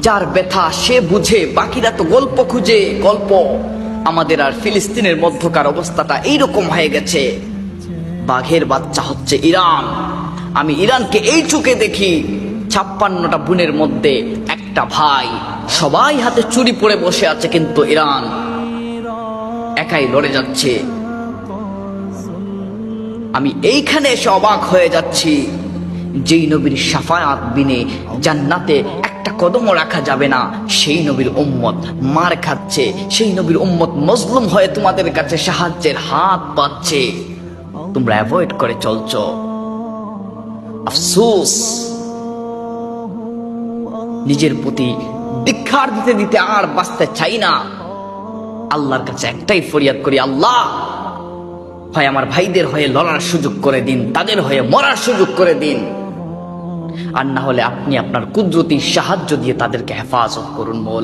যার ব্যথা সে বুঝে, বাকিরা তো গল্প খুঁজে। গল্প। আমাদের আর ফিলিস্তিনের মধ্যকার অবস্থাটা এইরকম হয়ে গেছে। বাঘের বাচ্চা হচ্ছে ইরান। আমি ইরানকে এই চোখে দেখি, 56টা বোনের মধ্যে একটা ভাই, সবাই হাতে চুরি পরে বসে আছে, কিন্তু ইরান একাই লড়ে যাচ্ছে। আমি এইখানে এসে অবাক হয়ে যাচ্ছি, যেই নবীর শাফায়াত বিনে জান্নাতে একটা কদমও রাখা যাবে না, সেই নবীর উম্মত মার খাচ্ছে, সেই নবীর উম্মত মজলুম হয়ে তোমাদের কাছে সাহায্যের হাত পাচ্ছে, তোমরা অ্যাভয়েড করে চলছো। আফসোস। নিজের প্রতি ধিক্কার দিতে দিতে আর বাঁচতে চাই না। আল্লাহর কাছে একটাই ফরিয়াদ করি, আল্লাহ হয় আমার ভাইদের হয়ে লড়ার সুযোগ করে দিন, তাদের হয়ে মরার সুযোগ করে দিন, আর না হলে আপনি আপনার কুদরতি সাহায্য দিয়ে তাদেরকে হেফাজত করুন মওলা।